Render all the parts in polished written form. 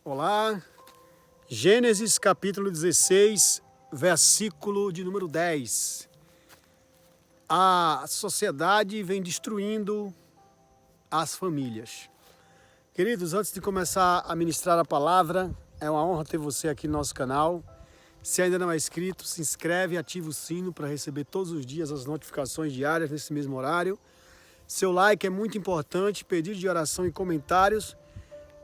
Olá, Gênesis capítulo 16, versículo de número 10. A sociedade vem destruindo as famílias. Queridos, antes de começar a ministrar a palavra, é uma honra ter você aqui no nosso canal. Se ainda não é inscrito, se inscreve e ativa o sino para receber todos os dias as notificações diárias nesse mesmo horário. Seu like é muito importante, pedido de oração e comentários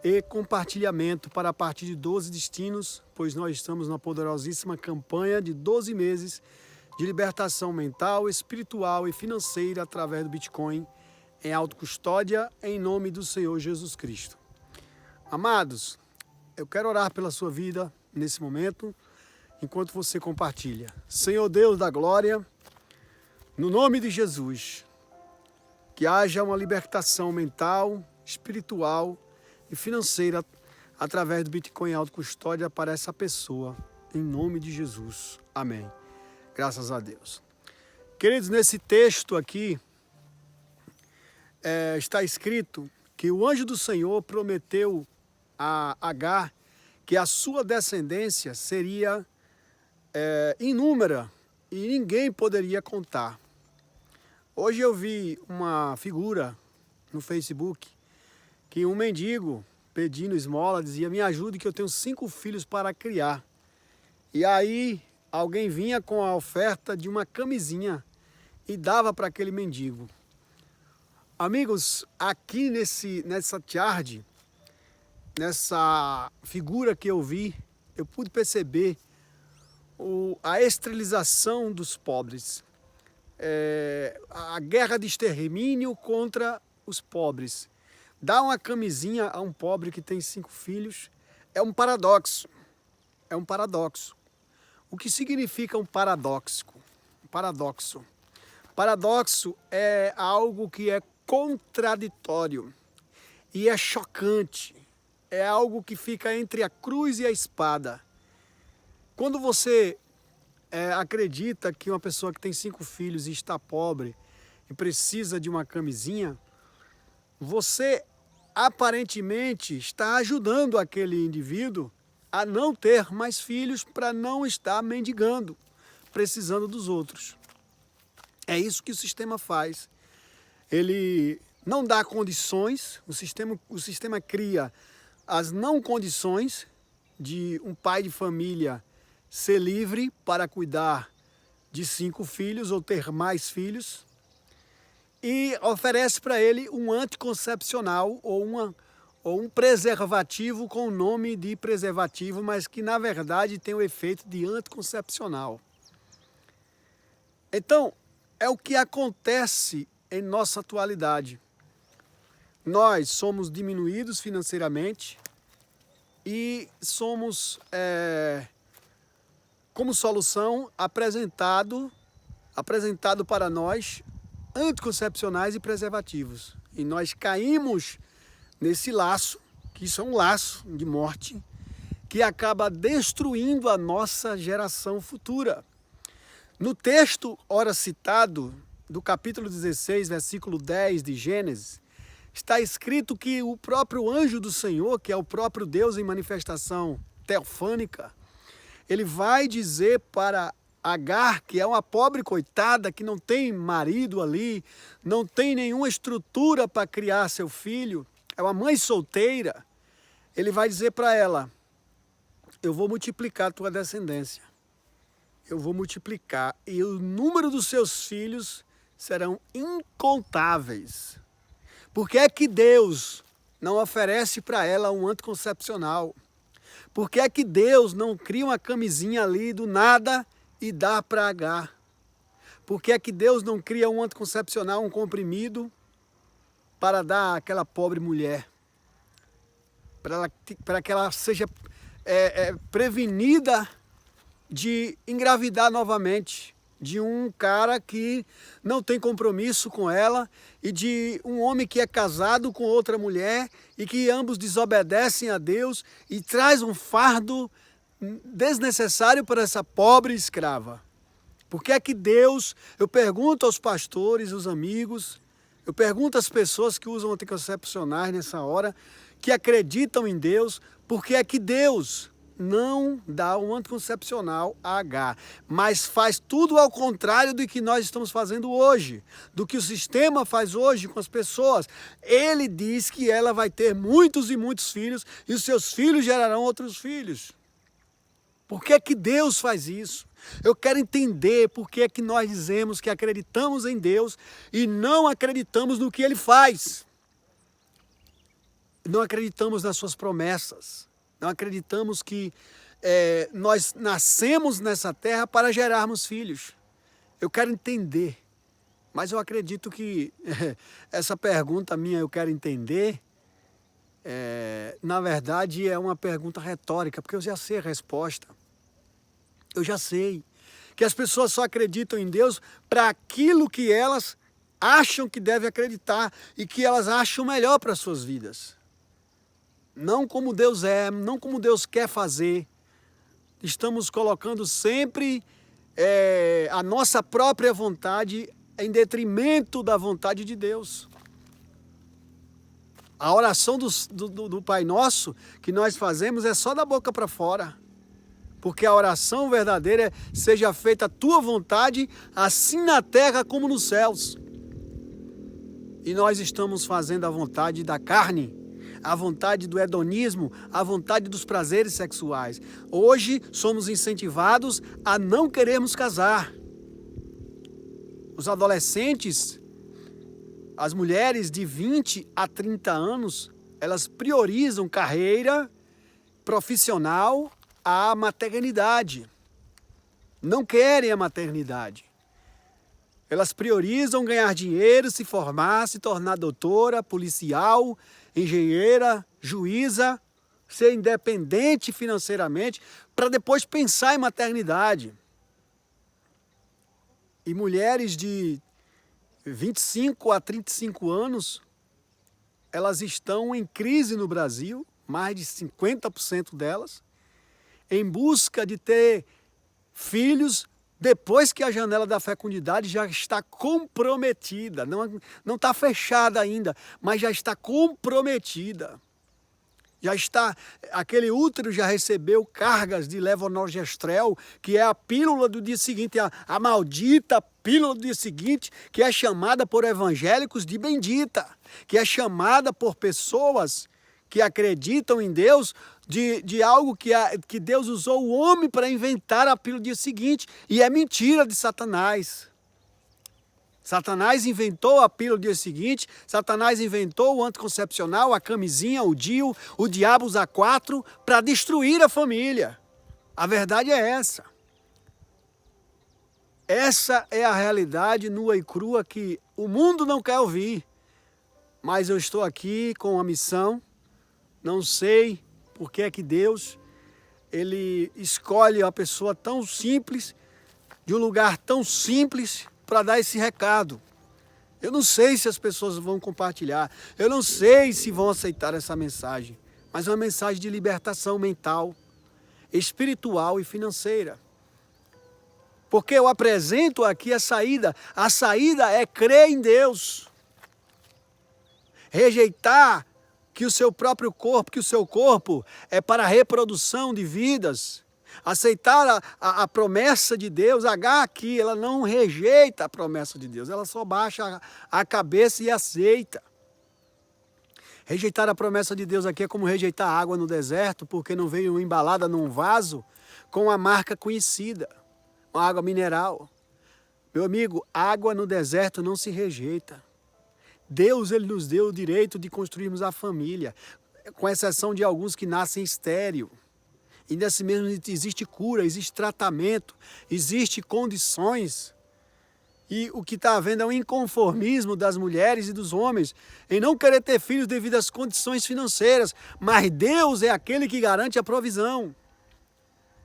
e compartilhamento para a partir de 12 destinos, pois nós estamos na poderosíssima campanha de 12 meses de libertação mental, espiritual e financeira através do Bitcoin em autocustódia, em nome do Senhor Jesus Cristo. Amados, eu quero orar pela sua vida nesse momento, enquanto você compartilha. Senhor Deus da glória, no nome de Jesus, que haja uma libertação mental, espiritual e financeira através do Bitcoin em autocustódia para essa pessoa, em nome de Jesus. Amém. Graças a Deus. Queridos, nesse texto aqui está escrito que o anjo do Senhor prometeu a Agar que a sua descendência seria inúmera e ninguém poderia contar. Hoje eu vi uma figura no Facebook que um mendigo pedindo esmola dizia: me ajude que eu tenho 5 filhos para criar. E aí alguém vinha com a oferta de uma camisinha e dava para aquele mendigo. Amigos, aqui nessa charge, nessa figura que eu vi, eu pude perceber a esterilização dos pobres. A guerra de extermínio contra os pobres. Dar uma camisinha a um pobre que tem 5 filhos é um paradoxo. É um paradoxo. O que significa um paradoxo? Paradoxo. Paradoxo é algo que é contraditório e é chocante. É algo que fica entre a cruz e a espada. Quando você acredita que uma pessoa que tem 5 filhos e está pobre e precisa de uma camisinha, você aparentemente está ajudando aquele indivíduo a não ter mais filhos para não estar mendigando, precisando dos outros. É isso que o sistema faz. Ele não dá condições, o sistema cria as não condições de um pai de família ser livre para cuidar de 5 filhos ou ter mais filhos, e oferece para ele um anticoncepcional ou um preservativo com o nome de preservativo, mas que na verdade tem o efeito de anticoncepcional. Então, é o que acontece em nossa atualidade. Nós somos diminuídos financeiramente e somos, como solução, apresentado para nós anticoncepcionais e preservativos. E nós caímos nesse laço, que isso é um laço de morte, que acaba destruindo a nossa geração futura. No texto ora citado, do capítulo 16, versículo 10 de Gênesis, está escrito que o próprio anjo do Senhor, que é o próprio Deus em manifestação teofânica, ele vai dizer para Agar, que é uma pobre coitada, que não tem marido ali, não tem nenhuma estrutura para criar seu filho, é uma mãe solteira. Ele vai dizer para ela: eu vou multiplicar a tua descendência. Eu vou multiplicar e o número dos seus filhos serão incontáveis. Por que é que Deus não oferece para ela um anticoncepcional? Por que é que Deus não cria uma camisinha ali do nada e dá para Agar? Por que é que Deus não cria um anticoncepcional, um comprimido, para dar àquela pobre mulher? Para que ela seja prevenida de engravidar novamente, de um cara que não tem compromisso com ela e de um homem que é casado com outra mulher e que ambos desobedecem a Deus e traz um fardo desnecessário para essa pobre escrava. Por que é que Deus, eu pergunto aos pastores, os amigos, eu pergunto às pessoas que usam anticoncepcionais nessa hora, que acreditam em Deus, por que é que Deus não dá um anticoncepcional a H, mas faz tudo ao contrário do que nós estamos fazendo hoje, do que o sistema faz hoje com as pessoas. Ele diz que ela vai ter muitos e muitos filhos e os seus filhos gerarão outros filhos. Por que é que Deus faz isso? Eu quero entender por que é que nós dizemos que acreditamos em Deus e não acreditamos no que Ele faz. Não acreditamos nas suas promessas. Não acreditamos que nós nascemos nessa terra para gerarmos filhos. Eu quero entender, mas eu acredito que essa pergunta minha, eu quero entender, na verdade é uma pergunta retórica, porque eu já sei a resposta. Eu já sei que as pessoas só acreditam em Deus para aquilo que elas acham que devem acreditar e que elas acham melhor para as suas vidas. Não como Deus é, não como Deus quer fazer. Estamos colocando sempre a nossa própria vontade em detrimento da vontade de Deus. A oração do Pai Nosso que nós fazemos é só da boca para fora. Porque a oração verdadeira é: seja feita a tua vontade, assim na terra como nos céus. E nós estamos fazendo a vontade da carne, a vontade do hedonismo, a vontade dos prazeres sexuais. Hoje somos incentivados a não querermos casar. Os adolescentes, as mulheres de 20 a 30 anos, elas priorizam carreira profissional à maternidade. Não querem a maternidade. Elas priorizam ganhar dinheiro, se formar, se tornar doutora, policial, engenheira, juíza, ser independente financeiramente, para depois pensar em maternidade. E mulheres de 25 a 35 anos, elas estão em crise no Brasil, mais de 50% delas, em busca de ter filhos depois que a janela da fecundidade já está comprometida. Não está fechada ainda, mas já está comprometida. Já está, aquele útero já recebeu cargas de levonorgestrel, que é a pílula do dia seguinte, a maldita pílula do dia seguinte, que é chamada por evangélicos de bendita, que é chamada por pessoas que acreditam em Deus, de algo que Deus usou o homem para inventar a pílula do dia seguinte, e é mentira de Satanás. Satanás inventou a pílula do dia seguinte, Satanás inventou o anticoncepcional, a camisinha, o DIU, o diabo usa 4 para destruir a família. A verdade é essa. Essa é a realidade nua e crua que o mundo não quer ouvir. Mas eu estou aqui com uma missão, não sei por que é que Deus, Ele escolhe uma pessoa tão simples, de um lugar tão simples, para dar esse recado. Eu não sei se as pessoas vão compartilhar, eu não sei se vão aceitar essa mensagem, mas é uma mensagem de libertação mental, espiritual e financeira. Porque eu apresento aqui a saída é crer em Deus, rejeitar que o seu próprio corpo, que o seu corpo é para a reprodução de vidas, aceitar a promessa de Deus. H aqui, ela não rejeita a promessa de Deus, ela só baixa a cabeça e aceita. Rejeitar a promessa de Deus aqui é como rejeitar água no deserto, porque não veio embalada num vaso com a marca conhecida, uma água mineral. Meu amigo, água no deserto não se rejeita. Deus, Ele nos deu o direito de construirmos a família, com exceção de alguns que nascem estéril. E nesse mesmo existe cura, existe tratamento, existe condições. E o que está havendo é um inconformismo das mulheres e dos homens em não querer ter filhos devido às condições financeiras. Mas Deus é aquele que garante a provisão.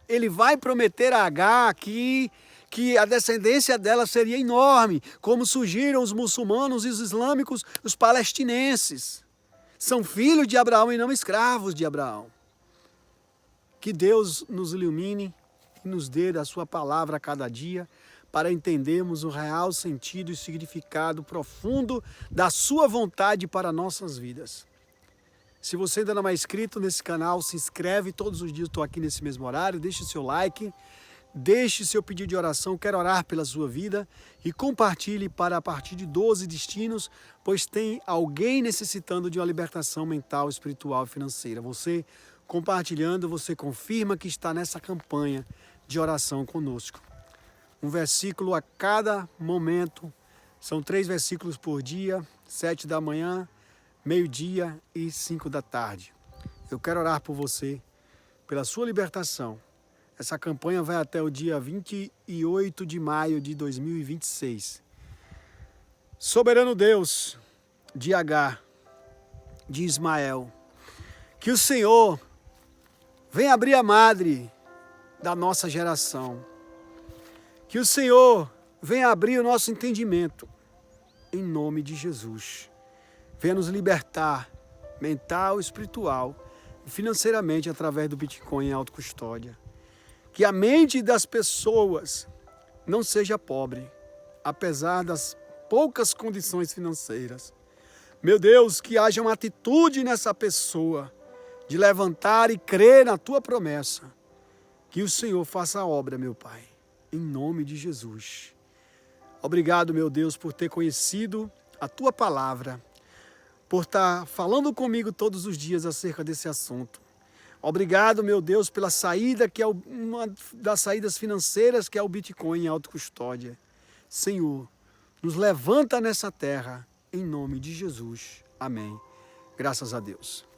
Ele vai prometer a H aqui que a descendência dela seria enorme, como surgiram os muçulmanos e os islâmicos, os palestinenses. São filhos de Abraão e não escravos de Abraão. Que Deus nos ilumine e nos dê da sua palavra a cada dia, para entendermos o real sentido e significado profundo da sua vontade para nossas vidas. Se você ainda não é inscrito nesse canal, se inscreve. Todos os dias estou aqui nesse mesmo horário. Deixe seu like, deixe seu pedido de oração. Quero orar pela sua vida e compartilhe para a partir de 12 destinos, pois tem alguém necessitando de uma libertação mental, espiritual e financeira. Você compartilhando, você confirma que está nessa campanha de oração conosco. Um versículo a cada momento. São 3 versículos por dia, 7 da manhã, meio-dia e 5 da tarde. Eu quero orar por você, pela sua libertação. Essa campanha vai até o dia 28 de maio de 2026. Soberano Deus de Agar, de Ismael, que o Senhor venha abrir a madre da nossa geração. Que o Senhor venha abrir o nosso entendimento, em nome de Jesus. Venha nos libertar mental, espiritual e financeiramente através do Bitcoin em autocustódia. Que a mente das pessoas não seja pobre, apesar das poucas condições financeiras. Meu Deus, que haja uma atitude nessa pessoa de levantar e crer na tua promessa. Que o Senhor faça a obra, meu Pai, em nome de Jesus. Obrigado, meu Deus, por ter conhecido a tua palavra, por estar falando comigo todos os dias acerca desse assunto. Obrigado, meu Deus, pela saída, que é uma das saídas financeiras, que é o Bitcoin em autocustódia. Senhor, nos levanta nessa terra, em nome de Jesus. Amém. Graças a Deus.